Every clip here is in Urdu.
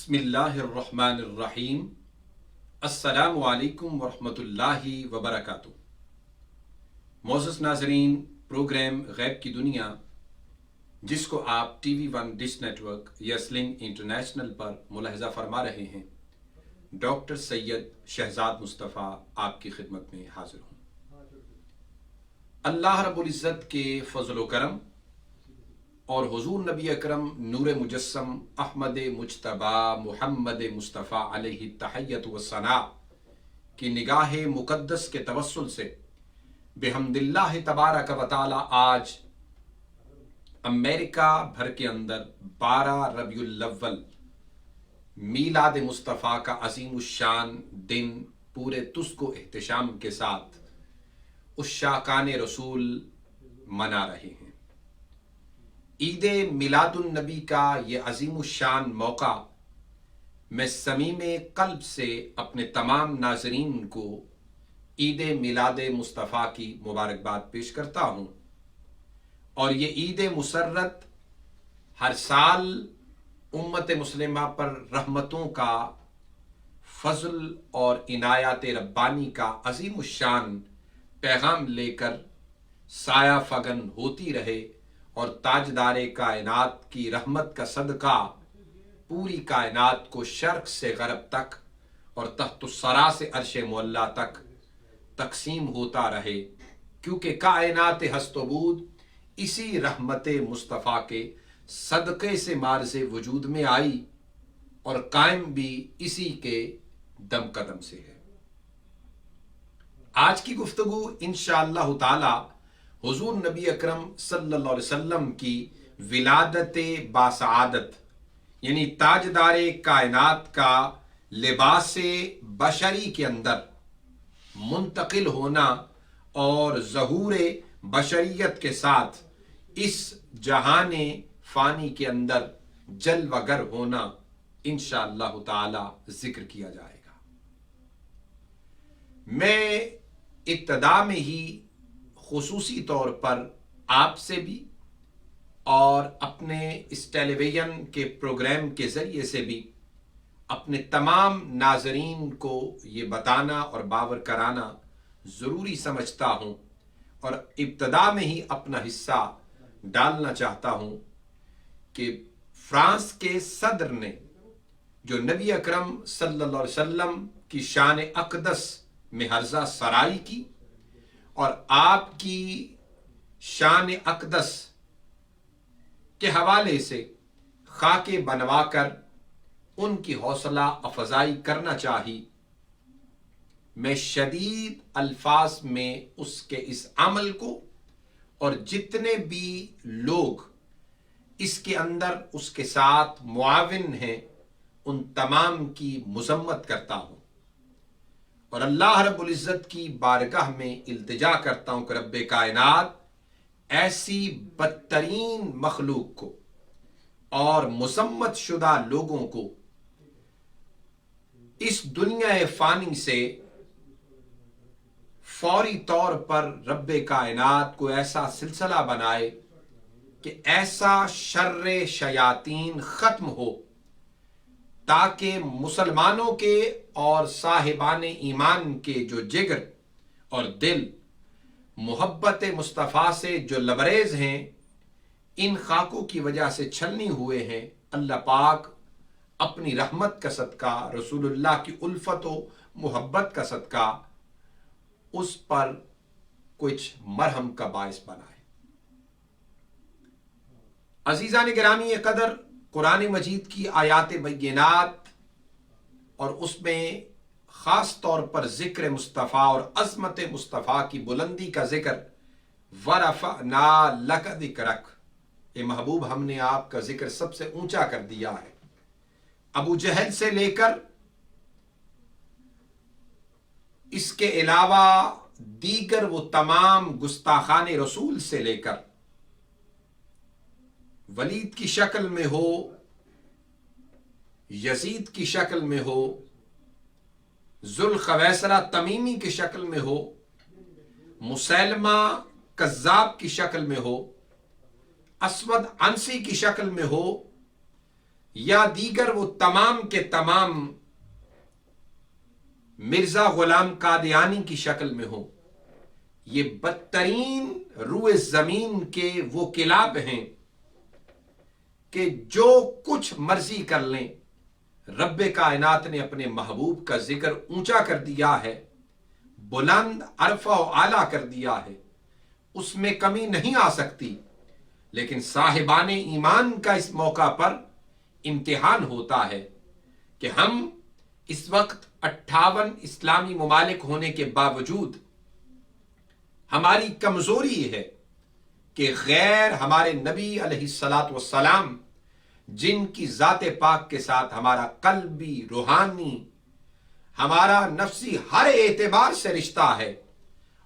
بسم اللہ الرحمن الرحیم۔ السلام علیکم ورحمۃ اللہ وبرکاتہ۔ معزز ناظرین، پروگرام غیب کی دنیا جس کو آپ T V One Dish Network یا سلنگ انٹرنیشنل پر ملاحظہ فرما رہے ہیں، ڈاکٹر سید شہزاد مصطفیٰ آپ کی خدمت میں حاضر ہوں۔ اللہ رب العزت کے فضل و کرم اور حضور نبی اکرم نور مجسم احمد مجتبی محمد مصطفیٰ علیہ التحیۃ والثناء کی نگاہ مقدس کے توسل سے بحمد اللہ تبارک و تعالی آج امریکہ بھر کے اندر 12 ربیع الاول میلاد مصطفیٰ کا عظیم الشان دن پورے تسک و احتشام کے ساتھ عشاقان رسول منا رہے ہیں۔ عید میلاد النبی کا یہ عظیم الشان موقع میں صمیم قلب سے اپنے تمام ناظرین کو عید میلاد مصطفیٰ کی مبارکباد پیش کرتا ہوں، اور یہ عید مسرت ہر سال امت مسلمہ پر رحمتوں کا فضل اور عنایات ربانی کا عظیم الشان پیغام لے کر سایہ فگن ہوتی رہے، اور تاجدار کائنات کی رحمت کا صدقہ پوری کائنات کو شرق سے غرب تک اور تحت الثری سے عرش معلیٰ تک تقسیم ہوتا رہے، کیونکہ کائنات ہست و بود اسی رحمت مصطفیٰ کے صدقے سے مارز وجود میں آئی، اور قائم بھی اسی کے دم قدم سے ہے۔ آج کی گفتگو انشاءاللہ تعالی حضور نبی اکرم صلی اللہ علیہ وسلم کی ولادت باسعادت یعنی تاجدار کائنات کا لباس بشری کے اندر منتقل ہونا اور ظہور بشریت کے ساتھ اس جہان فانی کے اندر جلوہ گر ہونا انشاءاللہ تعالی ذکر کیا جائے گا۔ میں ابتدا میں ہی خصوصی طور پر آپ سے بھی اور اپنے اس ٹیلی ویژن کے پروگرام کے ذریعے سے بھی اپنے تمام ناظرین کو یہ بتانا اور باور کرانا ضروری سمجھتا ہوں، اور ابتدا میں ہی اپنا حصہ ڈالنا چاہتا ہوں کہ فرانس کے صدر نے جو نبی اکرم صلی اللہ علیہ وسلم کی شان اقدس میں ہرزہ سرائی کی اور آپ کی شان اقدس کے حوالے سے خاکے بنوا کر ان کی حوصلہ افزائی کرنا چاہی، میں شدید الفاظ میں اس کے اس عمل کو اور جتنے بھی لوگ اس کے اندر اس کے ساتھ معاون ہیں ان تمام کی مذمت کرتا ہوں، اور اللہ رب العزت کی بارگاہ میں التجا کرتا ہوں کہ رب کائنات ایسی بدترین مخلوق کو اور مذمت شدہ لوگوں کو اس دنیا فانی سے فوری طور پر رب کائنات کو ایسا سلسلہ بنائے کہ ایسا شر شیاطین ختم ہو، تاکہ مسلمانوں کے اور صاحبان ایمان کے جو جگر اور دل محبت مصطفیٰ سے جو لبریز ہیں، ان خاکوں کی وجہ سے چھلنی ہوئے ہیں، اللہ پاک اپنی رحمت کا صدقہ، رسول اللہ کی الفت و محبت کا صدقہ اس پر کچھ مرہم کا باعث بنائے۔ عزیزان گرامی قدر، قرآن مجید کی آیات بینات اور اس میں خاص طور پر ذکر مصطفیٰ اور عظمت مصطفیٰ کی بلندی کا ذکر، وَرَفَعْنَا لَكَ ذِكْرَكَ، اے محبوب ہم نے آپ کا ذکر سب سے اونچا کر دیا ہے۔ ابو جہل سے لے کر اس کے علاوہ دیگر وہ تمام گستاخان رسول سے لے کر ولید کی شکل میں ہو، یزید کی شکل میں ہو، ذوالخویسرہ تمیمی کی شکل میں ہو، مسیلمہ کذاب کی شکل میں ہو، اسود عنسی کی شکل میں ہو، یا دیگر وہ تمام کے تمام مرزا غلام قادیانی کی شکل میں ہوں، یہ بدترین روئے زمین کے وہ کلاب ہیں کہ جو کچھ مرضی کر لیں، رب کائنات نے اپنے محبوب کا ذکر اونچا کر دیا ہے، بلند عرفہ و اعلیٰ کر دیا ہے، اس میں کمی نہیں آ سکتی، لیکن صاحبان ایمان کا اس موقع پر امتحان ہوتا ہے کہ ہم اس وقت 58 اسلامی ممالک ہونے کے باوجود ہماری کمزوری ہے کہ غیر ہمارے نبی علیہ الصلاۃ والسلام، جن کی ذات پاک کے ساتھ ہمارا قلبی، روحانی، ہمارا نفسی ہر اعتبار سے رشتہ ہے،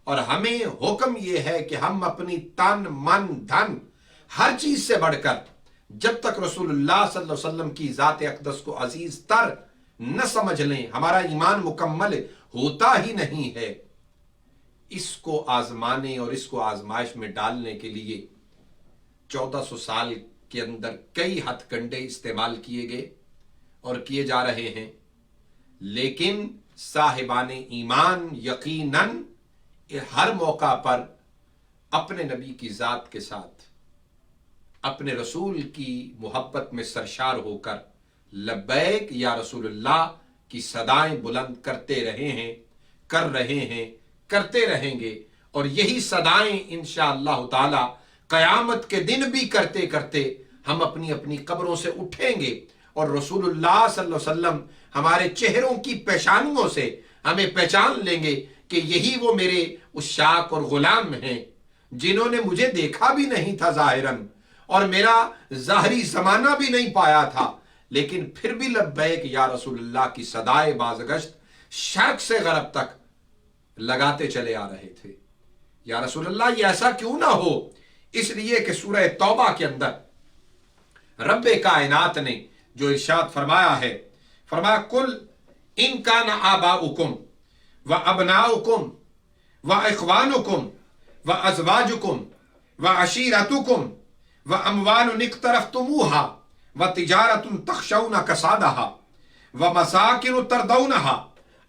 اور ہمیں حکم یہ ہے کہ ہم اپنی تن، من، دھن، ہر چیز سے بڑھ کر جب تک رسول اللہ صلی اللہ علیہ وسلم کی ذات اقدس کو عزیز تر نہ سمجھ لیں، ہمارا ایمان مکمل ہوتا ہی نہیں ہے۔ اس کو آزمانے اور اس کو آزمائش میں ڈالنے کے لیے 1400 سال کے اندر کئی ہتھ کنڈے استعمال کیے گئے اور کیے جا رہے ہیں، لیکن صاحبان ایمان یقیناً ہر موقع پر اپنے نبی کی ذات کے ساتھ اپنے رسول کی محبت میں سرشار ہو کر لبیک یا رسول اللہ کی صدائیں بلند کرتے رہے ہیں، کر رہے ہیں، کرتے رہیں گے، اور یہی صدائیں انشاءاللہ تعالی قیامت کے دن بھی کرتے کرتے ہم اپنی اپنی قبروں سے اٹھیں گے، اور رسول اللہ صلی اللہ علیہ وسلم ہمارے چہروں کی پیشانیوں سے ہمیں پہچان لیں گے کہ یہی وہ میرے عشاق اور غلام ہیں جنہوں نے مجھے دیکھا بھی نہیں تھا ظاہراً، اور میرا ظاہری زمانہ بھی نہیں پایا تھا، لیکن پھر بھی لبیک یا رسول اللہ کی صدائے بازگشت شرق سے غرب تک لگاتے چلے آ رہے تھے۔ یا رسول اللہ یہ ایسا کیوں نہ ہو؟ اس لیے کہ سورہ توبہ کے اندر رب کائنات نے جو ارشاد فرمایا ہے، فرمایا کل ان کان آباؤکم و ابناؤکم و اخوانکم و ازواجکم و عشیرتکم و اموال اقترفتموها و تجارت تخشون کسادها و مساکن ترضونها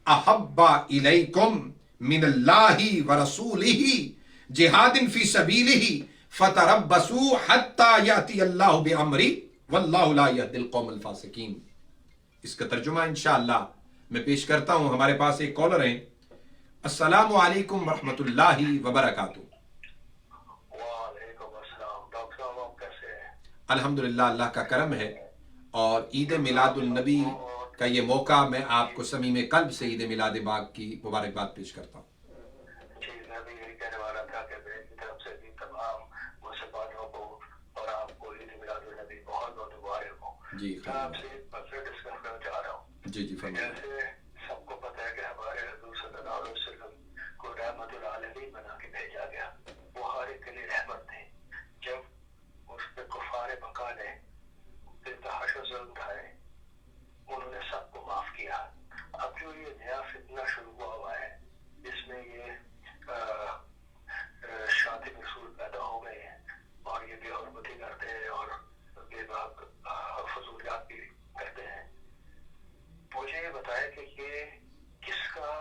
احب الیکم من اللہ ورسولہ جہاد فی سبیلہ فتربصوا حتی یأتی اللہ بامرہ واللہ لا یہدی القوم الفاسقین۔ اس کا ترجمہ انشاءاللہ میں پیش کرتا ہوں۔ ہمارے پاس ایک کالر ہیں۔ السلام علیکم ورحمۃ اللہ وبرکاتہ۔ وعلیکم السلام۔ ڈاکٹر صاحب آپ کیسے ہیں؟ الحمدللہ، اللہ کا کرم ہے، اور عید میلاد النبی کا یہ موقع میں آپ کو صمیم قلب سے عید میلاد پاک کی مبارکباد پیش کرتا ہوں۔ جی میں بھی یہی کہنے والا تھا کہ میری طرف سے بھی تمام مسلمانوں کو اور آپ کو عید میلاد النبی بہت بہت مبارک ہو۔ جی میں آپ سے ایک مسئلہ ڈسکس کرنا چاہ رہا ہوں۔ جی فرمائیں۔ جیسے سب کو پتہ ہے کہ ہمارے حضور صلی اللہ علیہ وسلم کو رحمت العالمین بنا کے بھیجا گیا، وہ ہر ایک کے لیے رحمت تھے۔ جب اس پہ کفار مکہ نے بے تحاشا ظلم ڈھائے، انہوں نے سب کو معاف کیا۔ اب جو یہ نیا فتنہ شروع ہوا ہے، جس میں یہ شاطب رسول پیدا ہو گئے ہیں، اور یہ بے حرمتی کرتے ہیں اور بے باک فضولیات بھی کرتے ہیں، مجھے یہ بتائے کہ یہ کس کا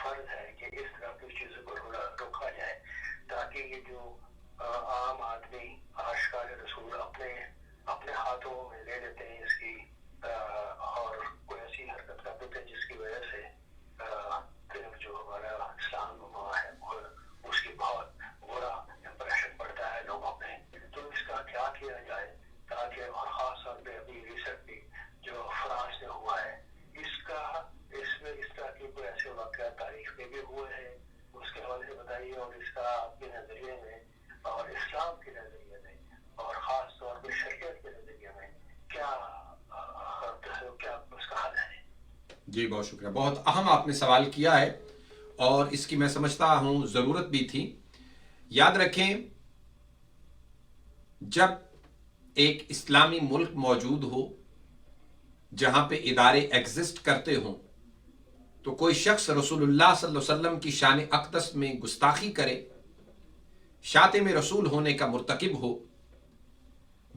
فرض ہے کہ اس طرح کی چیزوں کو روکا جائے، تاکہ یہ جو عام آدمی آشکار رسول اپنے ہاتھوں میں لے لیتے ہیں اس کی، اور کوئی ایسی حرکت کر دیتے ہیں جس کی وجہ سے پھر جو ہمارا اسلام نما ہے اس کی بہت برا امپریشن پڑتا ہے لوگوں پہ۔ تو اس کا کیا کیا جائے تاکہ، اور خاص طور پہ ابھی ریسنٹلی جو فرانس میں ہوا ہے، اس میں اس طرح کے کوئی ایسے واقعات تاریخ میں بھی ہوئے ہیں، اس کے حوالے سے بتائیے، اور اس کا آپ کے نظریے میں اور اسلام کے نظریے میں اور خاص طور پہ شریعت کے نظریے میں کیا اس کا حل ہے؟ جی بہت شکریہ، بہت اہم آپ نے سوال کیا ہے، اور اس کی میں سمجھتا ہوں ضرورت بھی تھی۔ یاد رکھیں، جب ایک اسلامی ملک موجود ہو جہاں پہ ادارے ایگزسٹ کرتے ہوں، تو کوئی شخص رسول اللہ صلی اللہ علیہ وسلم کی شان اقدس میں گستاخی کرے، شاتم رسول ہونے کا مرتکب ہو،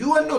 UNO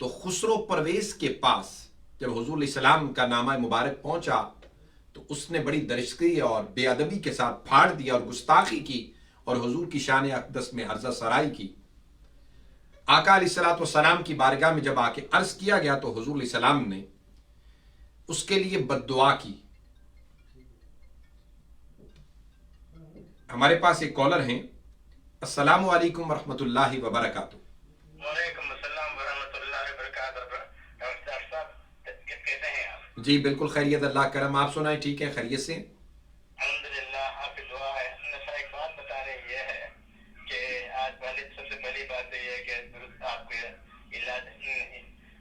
تو خسرو پرویز کے پاس جب حضور علیہ السلام کا نامہ مبارک پہنچا تو اس نے بڑی درشقی اور بے ادبی کے ساتھ پھاڑ دیا اور گستاخی کی اور حضور کی شان اقدس میں عرضہ سرائی کی. آقا علیہ الصلوۃ والسلام کی بارگاہ میں جب آ کے عرض کیا گیا تو حضور علیہ السلام نے اس کے لیے بد دعا کی. ہمارے پاس ایک کالر ہیں. السلام علیکم ورحمۃ اللہ وبرکاتہ. وعلیکم السلام ورحمۃ اللہ وبرکاتہ. ڈاکٹر صاحب کیسے ہیں آپ؟ جی بالکل خیریت، اللہ کرم. آپ سنائیں ٹھیک ہے، خیریت سے؟ الحمدللہ، آپ کی دعا ہے. ایک بات بتا رہے یہ ہے کہ آج سب سے پہلی بات یہ ہے کہ آپ کے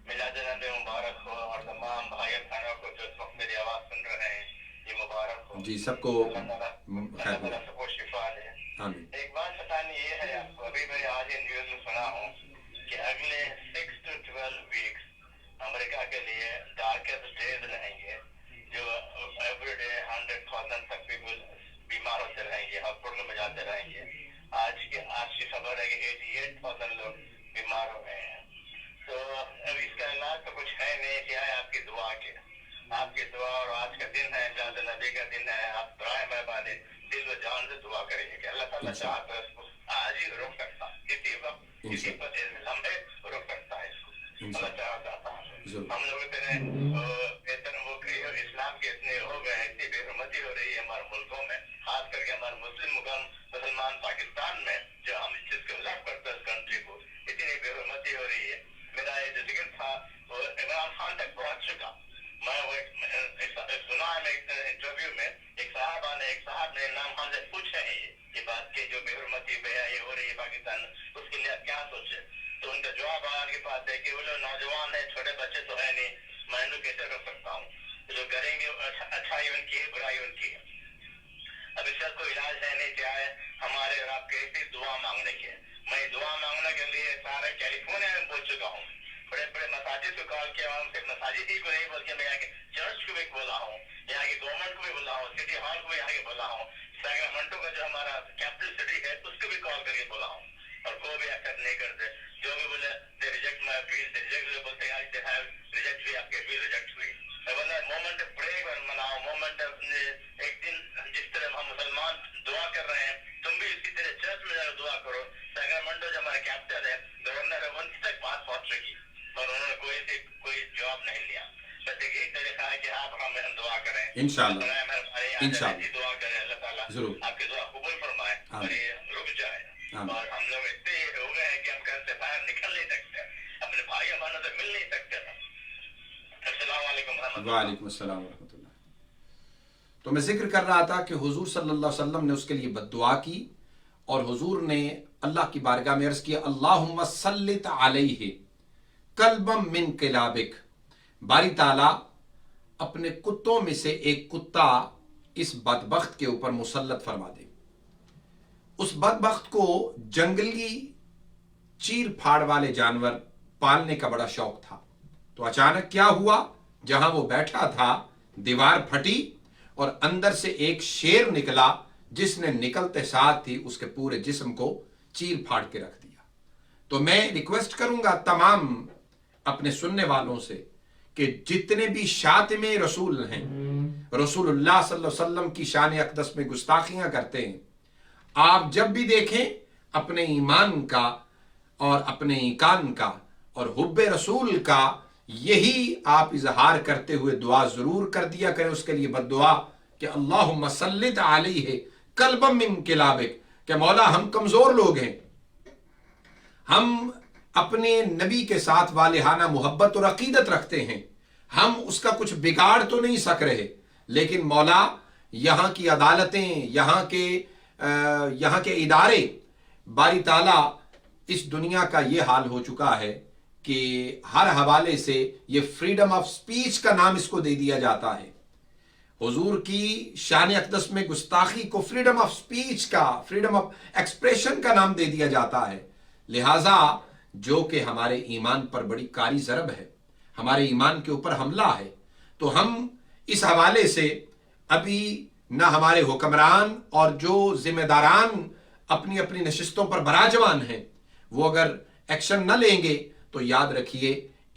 میلاد نبی مبارک ہو اور تمام بھائی بہنوں کو جو اس وقت میری آواز سن رہے ہیں یہ مبارک ہو. جی سب کو اللہ تعالیٰ سب کو شفا دے. آمین. ایک بات بتانی یہ ہے آپ کو، ابھی میں آج نیوز میں سنا ہوں کہ اگلے 6 to 12 ویکس امریکہ کے لیے ڈارکسٹ ڈیز رہیں گے، جو ایوری ڈے 100,000 تک پیپل بیمار ہوتے رہیں گے، ہاسپٹل میں جاتے رہیں گے. آج کی خبر ہے کہ 88,000 لوگ بیمار ہو گئے ہیں. تو اب اس کا علاج تو کچھ ہے نہیں، کیا ہے آپ کی دعا کے، آپ کی دعا. اور آج کا دن ہے میلاد نبی کا دن ہے، آپ برائے مہربانی دل و جان سے دعا کریے کہ اللہ تعالیٰ چاہتا ہے اس کو آج ہی روک سکتا ہے، کسی وقت کسی لمحے روک سکتا ہے اس کو. اللہ چاہتا ہے. ہم لوگ اتنے وہ اسلام کے اتنے ہو گئے ہیں، اتنی بے حرمتی ہو رہی ہے ہمارے ملکوں میں، خاص کر کے ہمارے مسلمان پاکستان میں، جو ہم اس چیز کو لو کرتے ہیں اس کنٹری کو، اتنی بے حرمتی ہو رہی ہے. میرا یہ جو ذکر تھا وہ عمران خان تک پہنچ چکا. میں سنا ہے ایک انٹرویو میں ایک صاحب نے عمران خان سے پوچھا ہے یہ بات کہ جو بے حرمتی بے حیائی ہو رہی ہے پاکستان میں، اس کے لیے آپ کیا سوچے؟ تو ان کا جواب آپ کے پاس ہے کہ وہ لوگ نوجوان ہیں، چھوٹے بچے تو ہے نہیں، میں ان کو کیسے روک سکتا ہوں؟ جو کریں گے اچھائی ان کی ہے، برائی ان کی ہے. اب اس کا کوئی علاج ہے نہیں، کیا ہے ہمارے اور آپ کے دعا مانگنے کی. میں دعا مانگنے کے لیے سارے کیلیفورنیا میں پہنچ چکا ہوں، بڑے بڑے مساجد کو کال کیا ہوں، صرف مساجد ہی کو نہیں بلکہ میں یہاں کے چرچ کو بھی بولا ہوں، یہاں کی گورنمنٹ کو بھی بولا ہوں، سٹی ہال کو بھی یہاں کے بولا ہوں، سیکرامنٹو کا جو ہمارا کیپٹل سٹی ہے اس کو بھی کال کر کے بولا ہوں، اور کوئی بھی ایکسپٹ نہیں کرتے. جو بھی بولے دے ریجیکٹ مائی اپیل، دے ریجیکٹ بولتے ہیں دے ہیو ریجیکٹ ہوئی، آپ کی اپیل ریجیکٹ ہوئی. مومنٹ آف بریک اور مناؤ، مومنٹ آف ایک دن جس طرح ہم مسلمان دعا کر رہے ہیں تم بھی اسی طرح چرچ میں جا کر دعا کرو. سیکرامنٹو جو ہمارا کیپٹل ہے، گورنر ہے، ان تک بات پہنچ چکی اور انہوں نے کوئی جواب نہیں لیا. بس ایک ہی طریقہ ہے کہ آپ ہم دعا کریں انشاءاللہ دعا کریں، اللہ تعالیٰ آپ کی دعا قبول فرمائے اور یہ رک جائے. اور ہم لوگ اتنے ہو گئے ہیں کہ ہم گھر سے باہر نکل نہیں سکتے، اپنے بھائی بہنوں سے مل نہیں سکتے. السلام علیکم ورحمۃ اللہ. وعلیکم السلام ورحمۃ اللہ. تو میں ذکر کر رہا تھا کہ حضور صلی اللہ علیہ وسلم نے اس کے لیے بد دعا کی اور حضور نے اللہ کی بارگاہ میں عرض کیا اللہم سلط علیہ کلبا من کلابک. باری تعالیٰ اپنے کتوں میں سے ایک کتا اس بدبخت کے اوپر مسلط فرما دے. اس بدبخت کو جنگلی چیر پھاڑ والے جانور پالنے کا بڑا شوق تھا. تو اچانک کیا ہوا، جہاں وہ بیٹھا تھا دیوار پھٹی اور اندر سے ایک شیر نکلا جس نے نکلتے ساتھ ہی اس کے پورے جسم کو چیر پھاڑ کے رکھ دیا. تو میں ریکویسٹ کروں گا تمام اپنے سننے والوں سے کہ جتنے بھی شاتم رسول ہیں، رسول اللہ صلی اللہ علیہ وسلم کی شان اقدس میں گستاخیاں کرتے ہیں، آپ جب بھی دیکھیں اپنے ایمان کا اور اپنے ایقان کا اور حب رسول کا یہی آپ اظہار کرتے ہوئے دعا ضرور کر دیا کریں اس کے لیے بد دعا کہ اللہم سلط علیہ کلبا من کلابک، کہ مولا ہم کمزور لوگ ہیں، ہم اپنے نبی کے ساتھ والہانہ محبت اور عقیدت رکھتے ہیں، ہم اس کا کچھ بگاڑ تو نہیں سک رہے، لیکن مولا یہاں کی عدالتیں، یہاں کے ادارے، باری تعالیٰ اس دنیا کا یہ حال ہو چکا ہے کہ ہر حوالے سے یہ فریڈم آف سپیچ کا نام اس کو دے دیا جاتا ہے. حضور کی شان اقدس میں گستاخی کو فریڈم آف سپیچ کا، فریڈم آف ایکسپریشن کا نام دے دیا جاتا ہے. لہٰذا جو کہ ہمارے ایمان پر بڑی کاری ضرب ہے، ہمارے ایمان کے اوپر حملہ ہے، تو ہم اس حوالے سے ابھی نہ ہمارے حکمران اور جو ذمہ داران اپنی اپنی نشستوں پر براجمان ہیں وہ اگر ایکشن نہ لیں گے تو یاد رکھیے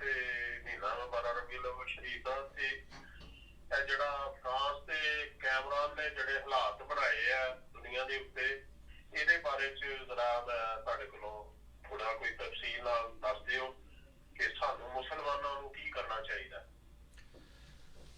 ਤੇ ਮਹੀਨਾ 12 ਰਬੀਉਲ ਸ਼ਰੀਫ ਦਾ ਤੇ ਇਹ ਜਿਹੜਾ ਫਰਾਂਸ ਤੇ ਕੈਮਰਾਨ ਨੇ ਜਿਹੜੇ ਹਾਲਾਤ ਬਣਾਏ ਆ ਦੁਨੀਆ ਦੇ ਉੱਤੇ, ਇਹਦੇ ਬਾਰੇ ਚ ਜ਼ਰਾ ਮੈਂ ਤੁਹਾਡੇ ਕੋਲੋਂ ਥੋੜਾ ਕੋਈ ਤਫਸੀਲ ਨਾਲ ਦੱਸ ਦਿਓ ਕਿ ਸਾਨੂੰ ਮੁਸਲਮਾਨਾਂ ਨੂੰ ਕੀ ਕਰਨਾ ਚਾਹੀਦਾ।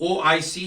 OIC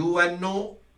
UNO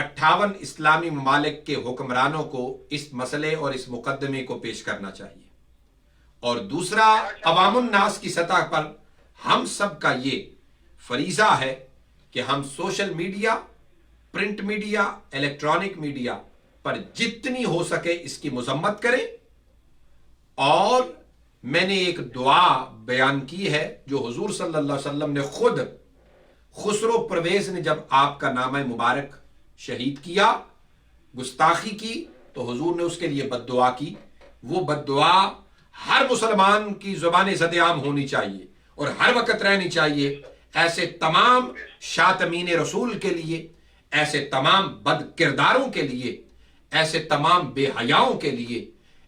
58 اسلامی ممالک کے حکمرانوں کو اس مسئلے اور اس مقدمے کو پیش کرنا چاہیے، اور دوسرا عوام الناس کی سطح پر ہم سب کا یہ فریضہ ہے کہ ہم social media, print media, electronic media پر جتنی ہو سکے اس کی مذمت کریں. اور میں نے ایک دعا بیان کی ہے جو حضور صلی اللہ علیہ وسلم نے خود، خسرو پرویز نے جب آپ کا نامہ مبارک شہید کیا، گستاخی کی، تو حضور نے اس کے لیے بد دعا کی. وہ بد دعا ہر مسلمان کی زبان زد عام ہونی چاہیے اور ہر وقت رہنی چاہیے. ایسے تمام شاتمین رسول کے لیے، ایسے تمام بد کرداروں کے لیے، ایسے تمام بے حیاؤں کے لیے،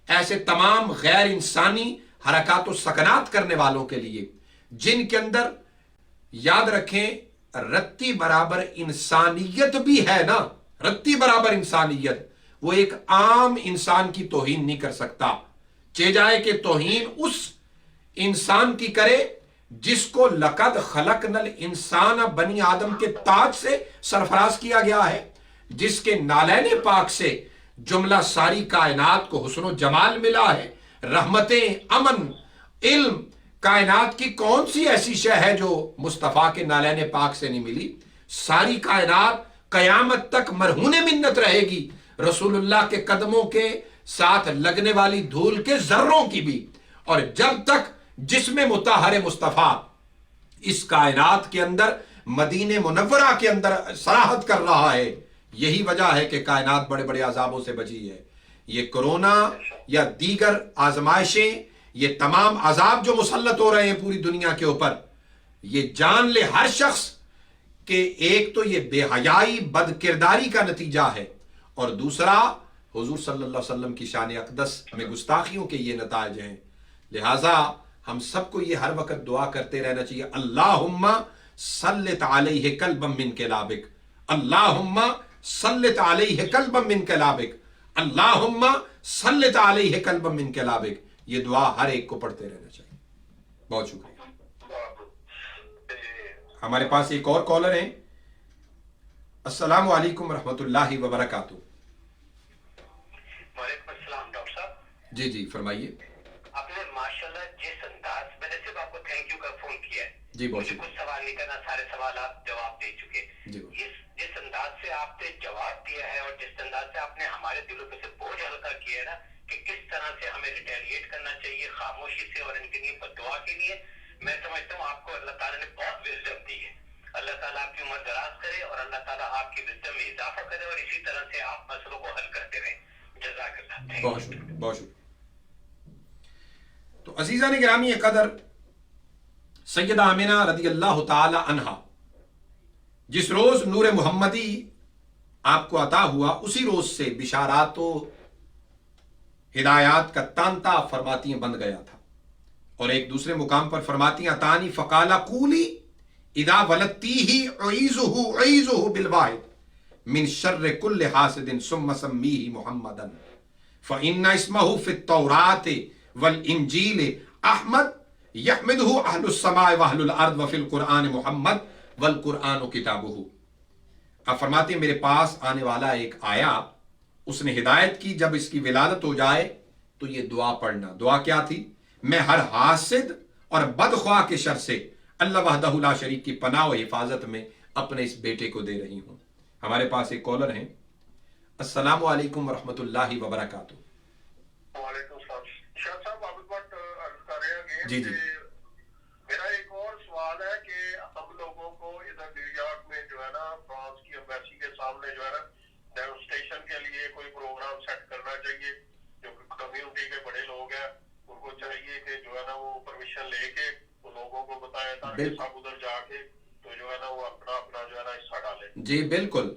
ایسے تمام غیر انسانی حرکات و سکنات کرنے والوں کے لیے، جن کے اندر، یاد رکھیں، رتی برابر انسانیت بھی ہے نا، رتی برابر انسانیت. وہ ایک عام انسان کی توہین نہیں کر سکتا، چہ جائے کہ توہین اس انسان کی کرے جس کو لقد خلقنا الانسان بنی آدم کے تاج سے سرفراز کیا گیا ہے، جس کے نالین پاک سے جملہ ساری کائنات کو حسن و جمال ملا ہے، رحمتیں، امن، علم. کائنات کی کون سی ایسی شے ہے جو مصطفیٰ کے نالین پاک سے نہیں ملی؟ ساری کائنات قیامت تک مرہون منت رہے گی رسول اللہ کے قدموں کے ساتھ لگنے والی دھول کے ذروں کی بھی. اور جب تک جسم مطہر مصطفیٰ اس کائنات کے اندر مدینہ منورہ کے اندر سراحت کر رہا ہے، یہی وجہ ہے کہ کائنات بڑے بڑے عذابوں سے بچی ہے. یہ کرونا یا دیگر آزمائشیں، یہ تمام عذاب جو مسلط ہو رہے ہیں پوری دنیا کے اوپر، یہ جان لے ہر شخص کہ ایک تو یہ بے حیائی، بد کرداری کا نتیجہ ہے، اور دوسرا حضور صلی اللہ علیہ وسلم کی شان اقدس میں گستاخیوں کے یہ نتائج ہیں. لہٰذا ہم سب کو یہ ہر وقت دعا کرتے رہنا چاہیے، اللہم سلط علیہ قلبا من کلابک، اللہم سلط علیہ قلبا من کلابک، اللہم سلط علیہ قلبا من کلابک. یہ دعا ہر ایک کو پڑھتے رہنا چاہیے. بہت شکریہ. ہمارے پاس ایک اور کالر ہیں. السلام علیکم ورحمۃ اللہ وبرکاتہ. وعلیکم السلام ڈاکٹر صاحب. جی جی فرمائیے. آپ نے ماشاءاللہ جس انداز، میں نے صرف آپ کو تھینک یو کا فون کیا ہے. جی بہت مجھے کچھ سوال نہیں کرنا، سارے سوالات جواب دے چکے. جس انداز سے آپ نے جواب دیا ہے اور جس انداز سے آپ نے ہمارے دلوں پہ سے بوجھ ہلکا کیا ہے نا کہ کس طرح سے ہمیں ریٹیلیٹ کرنا چاہیے خاموشی سے اور ان کے لیے دعا کے لیے، میں سمجھتا ہوں آپ کو اللہ تعالیٰ نے بہت وزڈم دی ہے. اللہ تعالیٰ آپ کی عمر دراز کرے اور اللہ تعالیٰ آپ کی وزڈم میں اضافہ کرے اور اسی طرح سے آپ مسئلوں کو حل کرتے رہیں. جزاک اللہ. بہت شکریہ، بہت شکریہ. تو عزیزان گرامی قدر، سیدہ آمنہ رضی اللہ تعالی عنہا جس روز نور محمدی آپ کو عطا ہوا، اسی روز سے بشارات و ہدایات کا تانتا فرماتی بند گیا تھا. اور ایک دوسرے مقام پر فرماتی ہیں اتانی فقال قولی اذا ولدتیہ اعیذہ بالواحد من شر کل حاسد ثم سمیہ محمدا فإن اسمہ فی التوراۃ والانجیل احمد یحمدہ اہل السماء واہل الارض وفی القرآن محمد والقرآن کتابہ. آپ فرماتے ہیں میرے پاس آنے والا ایک آیا، اس نے ہدایت کی، جب اس کی ولادت ہو جائے تو یہ دعا پڑھنا. دعا کیا تھی؟ میں ہر حاسد اور بدخواہ کے شر سے اللہ وحدہ لا شریک کی پناہ و حفاظت میں اپنے اس بیٹے کو دے رہی ہوں. ہمارے پاس ایک کالر ہیں. السلام علیکم ورحمۃ اللہ وبرکاتہ. وعلیکم السلام. شاہ صاحب آپ بات عرض کر رہے ہیں جی جی. میرا ایک اور سوال ہے کہ ہم لوگوں کو ادھر نیو یارک میں جو ہے نا فرانس کی ایمبیسی کے سامنے جو ہے نا ڈیمونسٹریشن کے لیے کوئی پروگرام سیٹ کرنا چاہیے. جو کمیونٹی کے بڑے لوگ ہیں ان کو چاہیے کہ جو ہے نا وہ پرمیشن لے کے وہ لوگوں کو بتائے تاکہ سب ادھر جا کے تو جو ہے نا وہ اپنا اپنا جو ہے نا حصہ ڈالے. جی بالکل.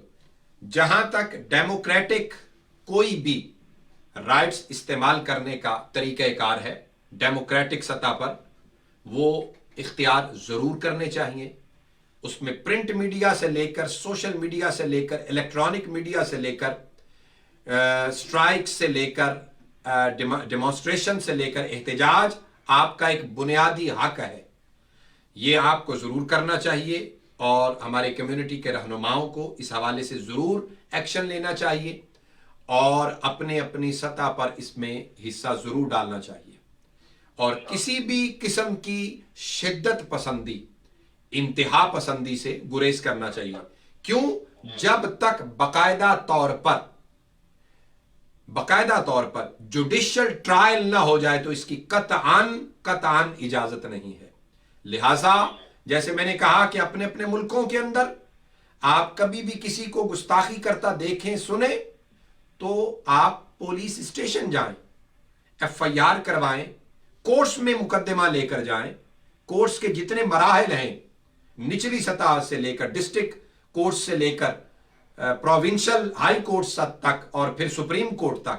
جہاں تک ڈیموکریٹک کوئی بھی رائٹس استعمال کرنے کا طریقہ کار ہے، ڈیموکریٹک سطح پر وہ اختیار ضرور کرنے چاہیے. اس میں پرنٹ میڈیا سے لے کر، سوشل میڈیا سے لے کر، الیکٹرانک میڈیا سے لے کر، سٹرائک سے لے کر، ڈیمونسٹریشن سے لے کر، احتجاج آپ کا ایک بنیادی حق ہے. یہ آپ کو ضرور کرنا چاہیے. اور ہمارے کمیونٹی کے رہنماؤں کو اس حوالے سے ضرور ایکشن لینا چاہیے اور اپنی سطح پر اس میں حصہ ضرور ڈالنا چاہیے، اور کسی بھی قسم کی شدت پسندی، انتہا پسندی سے گریز کرنا چاہیے۔ کیوں؟ جب تک باقاعدہ طور پر جوڈیشل ٹرائل نہ ہو جائے تو اس کی قطعاً اجازت نہیں ہے۔ لہٰذا جیسے میں نے کہا کہ اپنے ملکوں کے اندر آپ کبھی بھی کسی کو گستاخی کرتا دیکھیں سنیں تو آپ پولیس اسٹیشن جائیں، FIR کروائیں، کورٹس میں مقدمہ لے کر جائیں۔ کورٹس کے جتنے مراحل ہیں، نچلی سطح سے لے کر ڈسٹرکٹ کورٹ سے لے کر پروونشل ہائی کورٹ تک اور پھر سپریم کورٹ تک،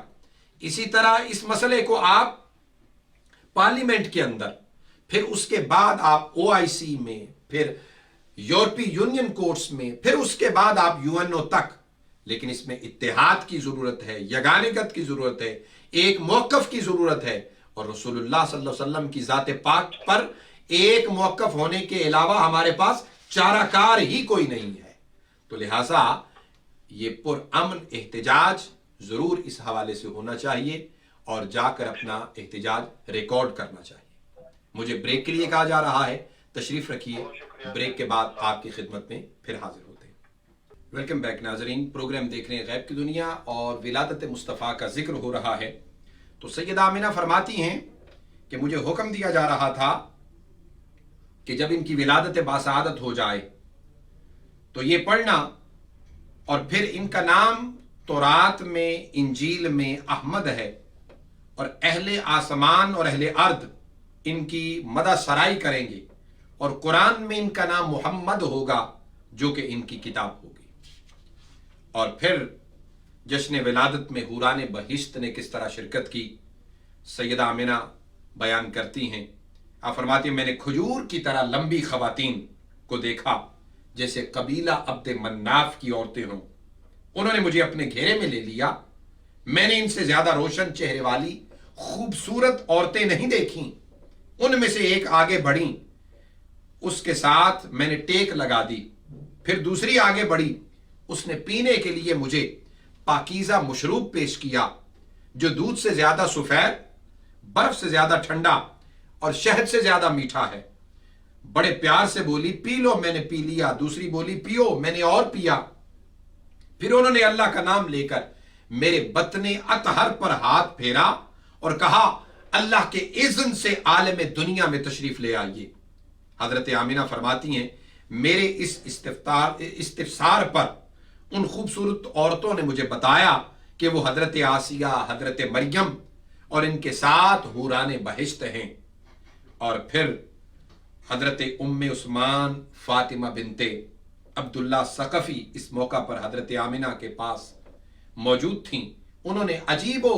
اسی طرح اس مسئلے کو آپ پارلیمنٹ کے اندر، پھر اس کے بعد آپ OIC میں، پھر یورپی یونین کورٹس میں، پھر اس کے بعد آپ UNO تک، لیکن اس میں اتحاد کی ضرورت ہے، یگانگت کی ضرورت ہے، ایک موقف کی ضرورت ہے، اور رسول اللہ صلی اللہ علیہ وسلم کی ذات پاک پر ایک موقف ہونے کے علاوہ ہمارے پاس چارہ کار ہی کوئی نہیں ہے۔ تو لہٰذا یہ پرامن احتجاج ضرور اس حوالے سے ہونا چاہیے اور جا کر اپنا احتجاج ریکارڈ کرنا چاہیے۔ مجھے بریک کے لیے کہا جا رہا ہے، تشریف رکھیے، بریک کے بعد آپ کی خدمت میں پھر حاضر ہوتے ہیں۔ ویلکم بیک ناظرین، پروگرام دیکھ رہے ہیں غیب کی دنیا اور ولادت مصطفیٰ کا ذکر ہو رہا ہے۔ تو سیدہ آمنہ فرماتی ہیں کہ مجھے حکم دیا جا رہا تھا کہ جب ان کی ولادت باسعادت ہو جائے تو یہ پڑھنا، اور پھر ان کا نام تورات میں، انجیل میں احمد ہے، اور اہل آسمان اور اہل ارض ان کی مدح سرائی کریں گے، اور قرآن میں ان کا نام محمد ہوگا جو کہ ان کی کتاب ہوگی۔ اور پھر جشن ولادت میں حوران بہشت نے کس طرح شرکت کی، سیدہ آمنہ بیان کرتی ہیں۔ آپ فرماتی ہیں میں نے کھجور کی طرح لمبی خواتین کو دیکھا جیسے قبیلہ عبد مناف کی عورتیں ہوں، انہوں نے مجھے اپنے گھیرے میں لے لیا، میں نے ان سے زیادہ روشن چہرے والی خوبصورت عورتیں نہیں دیکھیں، ان میں سے ایک آگے بڑھی، اس کے ساتھ میں نے ٹیک لگا دی، پھر دوسری آگے بڑھی، اس نے پینے کے لیے مجھے پاکیزہ مشروب پیش کیا جو دودھ سے زیادہ سفید، برف سے زیادہ ٹھنڈا اور شہد سے زیادہ میٹھا ہے۔ بڑے پیار سے بولی پی لو، میں نے پی لیا، دوسری بولی پیو، میں نے اور پیا۔ پھر انہوں نے اللہ کا نام لے کر میرے بطن اطہر پر ہاتھ پھیرا اور کہا اللہ کے اذن سے عالم دنیا میں تشریف لے آئیے۔ حضرت آمنہ فرماتی ہیں میرے اس استفسار پر ان خوبصورت عورتوں نے مجھے بتایا کہ وہ حضرت آسیہ، حضرت مریم اور ان کے ساتھ حوران بہشت ہیں۔ اور پھر حضرت ام عثمان فاطمہ بنت عبداللہ ثقفی اس موقع پر حضرت آمنہ کے پاس موجود تھیں، انہوں نے عجیب و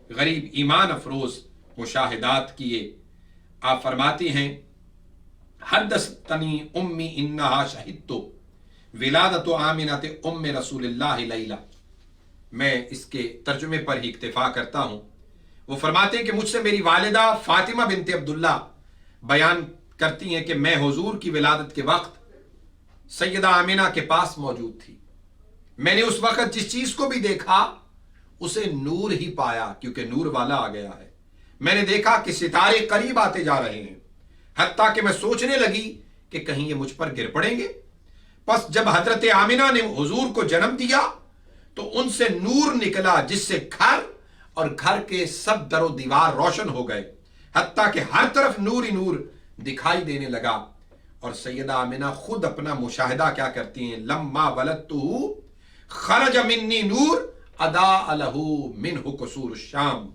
غریب ایمان افروز مشاہدات کیے۔ آپ فرماتی ہیں حدثتنی امی انہا شہدت ولادت آمنہ ام رسول اللہ لیلہ۔ میں اس کے ترجمے پر ہی اکتفا کرتا ہوں۔ وہ فرماتے ہیں کہ مجھ سے میری والدہ فاطمہ بنت عبداللہ بیان کرتی ہیں کہ میں حضور کی ولادت کے وقت سیدہ آمنہ کے پاس موجود تھی۔ میں نے اس وقت جس چیز کو بھی دیکھا اسے نور ہی پایا، کیونکہ نور والا آ گیا ہے۔ میں نے دیکھا کہ ستارے قریب آتے جا رہے ہیں، حتیٰ کہ میں سوچنے لگی کہ کہیں یہ مجھ پر گر پڑیں گے۔ پس جب حضرت آمنہ نے حضور کو جنم دیا تو ان سے نور نکلا جس سے گھر اور گھر کے سب در و دیوار روشن ہو گئے، حتیٰ کہ ہر طرف نور ہی نور دکھائی دینے لگا۔ اور سیدہ آمنہ خود اپنا مشاہدہ کیا کرتی ہیں، لما ولدتہ خرج منی نور اضاء لہ منہ قصور الشام۔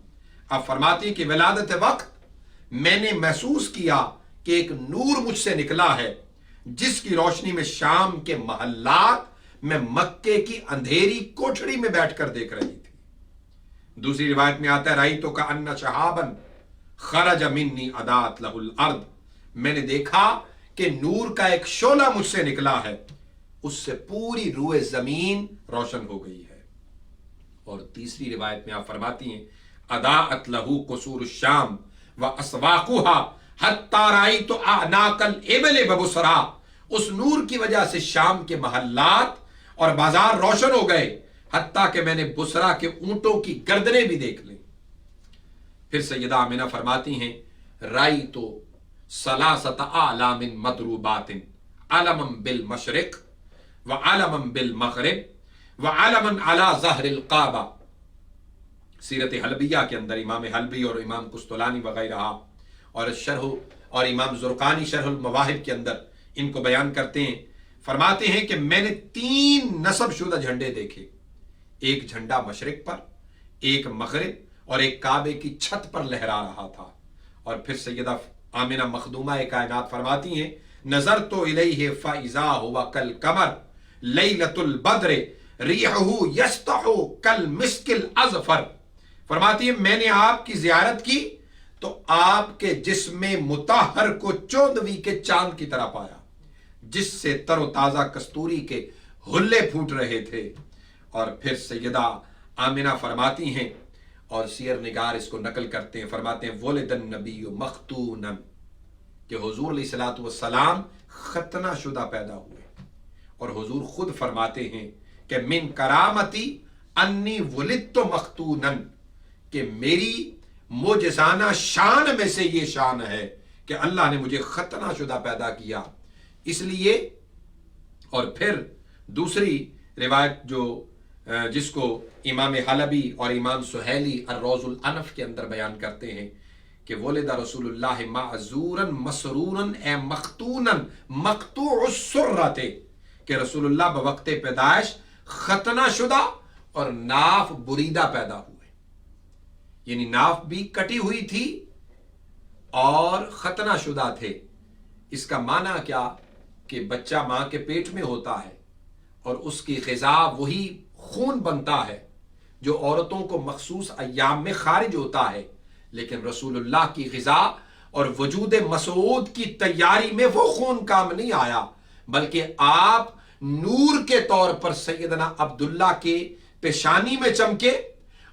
آپ فرماتی ہیں کہ ولادت وقت میں نے محسوس کیا کہ ایک نور مجھ سے نکلا ہے جس کی روشنی میں شام کے محلات میں مکے کی اندھیری کوٹھڑی میں بیٹھ کر دیکھ رہی تھی۔ دوسری روایت میں آتا ہے رأیت کأن شہابا خرج منی اضاءت لہ الارض، میں نے دیکھا کہ نور کا ایک شعلہ مجھ سے نکلا ہے، اس سے پوری روئے زمین روشن ہو گئی ہے۔ اور تیسری روایت میں آپ فرماتی ہیں اضاءت لہ قصور الشام واسواقها حتی رأیت اعناق الابل ببصرى، اس نور کی وجہ سے شام کے محلات اور بازار روشن ہو گئے، حتیٰ کہ میں نے بسرا کے اونٹوں کی گردنیں بھی دیکھ لیں۔ پھر سیدہ آمنہ فرماتی ہیں رأیت ثلاثۃ اعلام مضروبات، علما بالمشرق وعلما بالمغرب وعلما علی ظہر الکعبہ۔ سیرت حلبیہ کے اندر امام حلبی اور امام قسطلانی وغیرہ اور امام زرقانی شرح المواہب کے اندر ان کو بیان کرتے ہیں، فرماتے ہیں کہ میں نے 3 نصب شدہ جھنڈے دیکھے، ایک جھنڈا مشرق پر، ایک مغرب اور ایک کعبے کی چھت پر لہرا رہا تھا۔ اور پھر سیدہ آمنہ مخدومہ کائنات فرماتی ہیں نظرت الیہ فاذا هو کالقمر لیلۃ البدر ریحہ یسطع کالمسک الاظفر۔ فرماتی ہیں میں نے آپ کی زیارت کی تو آپ کے جسم مطہر کو 14ویں کے چاند کی طرح پایا، جس سے تر و تازہ کستوری کے ہلے پھوٹ رہے تھے۔ اور پھر سیدہ آمنہ فرماتی ہیں، اور سیر نگار اس کو نقل کرتے ہیں، فرماتے ہیں ولد النبی مختونا، کہ حضور علیہ الصلوۃ والسلام ختنہ شدہ پیدا ہوئے۔ اور حضور خود فرماتے ہیں کہ من کرامتی انی ولدت مختونا، کہ میری معجزانہ شان میں سے یہ شان ہے کہ اللہ نے مجھے ختنہ شدہ پیدا کیا۔ اس لیے اور پھر دوسری روایت جس کو امام حلبی اور امام سہیلی الروض الانف کے اندر بیان کرتے ہیں کہ ولد رسول اللہ معذورا مسرورا اے مختونا مقطوع السرۃ، کہ رسول اللہ بوقت پیدائش ختنہ شدہ اور ناف بریدہ پیدا ہوئے، یعنی ناف بھی کٹی ہوئی تھی اور ختنہ شدہ تھے۔ اس کا معنی کیا کہ بچہ ماں کے پیٹ میں ہوتا ہے اور اس کی غذا وہی خون بنتا ہے جو عورتوں کو مخصوص ایام میں خارج ہوتا ہے، لیکن رسول اللہ کی غذا اور وجود مسعود کی تیاری میں وہ خون کام نہیں آیا، بلکہ آپ نور کے طور پر سیدنا عبداللہ کے پیشانی میں چمکے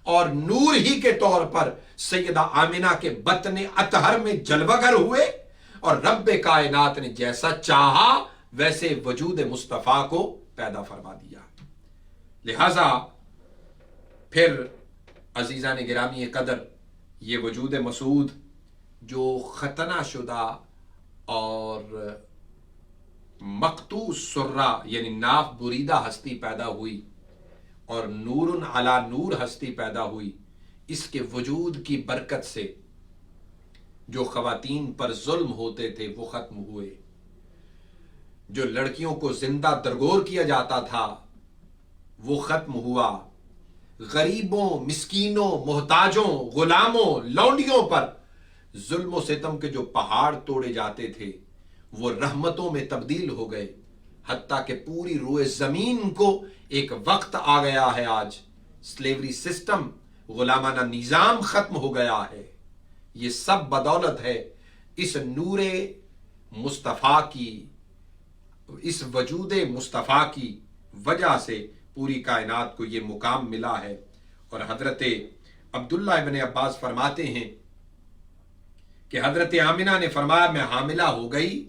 اور نور ہی کے طور پر سیدہ آمنہ کے بطن اطہر میں جلوہ گر ہوئے، اور رب کائنات نے جیسا چاہا ویسے وجود مصطفیٰ کو پیدا فرما دیا۔ لہذا پھر عزیزان گرامی قدر یہ وجود مسعود جو ختنہ شدہ اور مقطوع سرہ یعنی ناف بریدہ ہستی پیدا ہوئی اور نور علی نور ہستی پیدا ہوئی، اس کے وجود کی برکت سے جو خواتین پر ظلم ہوتے تھے وہ ختم ہوئے، جو لڑکیوں کو زندہ درگور کیا جاتا تھا وہ ختم ہوا، غریبوں، مسکینوں، محتاجوں، غلاموں، لونڈیوں پر ظلم و ستم کے جو پہاڑ توڑے جاتے تھے وہ رحمتوں میں تبدیل ہو گئے، حتیٰ کہ پوری روئے زمین کو ایک وقت آ گیا ہے آج سلیوری سسٹم، غلامانہ نظام ختم ہو گیا ہے۔ یہ سب بدولت ہے اس نور مصطفیٰ کی، اس وجود مصطفیٰ کی وجہ سے پوری کائنات کو یہ مقام ملا ہے۔ اور حضرت عبداللہ ابن عباس فرماتے ہیں کہ حضرت آمنہ نے فرمایا میں حاملہ ہو گئی،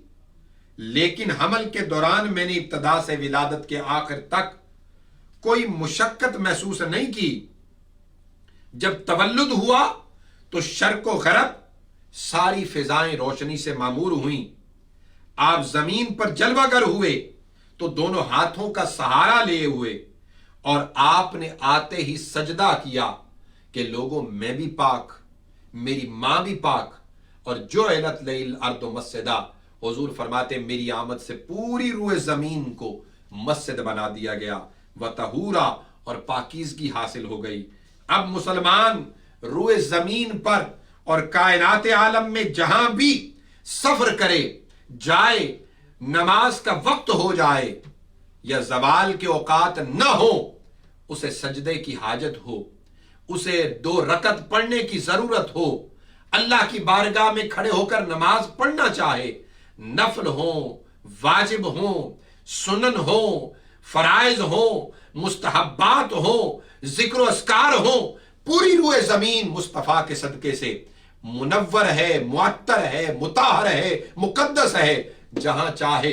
لیکن حمل کے دوران میں نے ابتدا سے ولادت کے آخر تک کوئی مشقت محسوس نہیں کی۔ جب تولد ہوا تو شرق و غرب ساری فضائیں روشنی سے معمور ہوئیں، آپ زمین پر جلوہ گر ہوئے تو دونوں ہاتھوں کا سہارا لیے ہوئے، اور آپ نے آتے ہی سجدہ کیا کہ لوگوں میں بھی پاک، میری ماں بھی پاک، اور جو علت لیل ارض مسجدہ، حضور فرماتے میری آمد سے پوری روئے زمین کو مسجد بنا دیا گیا، وطہورا، اور پاکیزگی حاصل ہو گئی۔ اب مسلمان روئے زمین پر اور کائنات عالم میں جہاں بھی سفر کرے، جائے، نماز کا وقت ہو جائے یا زوال کے اوقات نہ ہو، اسے سجدے کی حاجت ہو، اسے 2 رکعت پڑھنے کی ضرورت ہو، اللہ کی بارگاہ میں کھڑے ہو کر نماز پڑھنا چاہے، نفل ہوں، واجب ہوں، سنن ہوں، فرائض ہوں، مستحبات ہوں، ذکر و اذکار ہوں، پوری روئے زمین مصطفیٰ کے صدقے سے منور ہے، معطر ہے، مطہر ہے، مقدس ہے، جہاں چاہے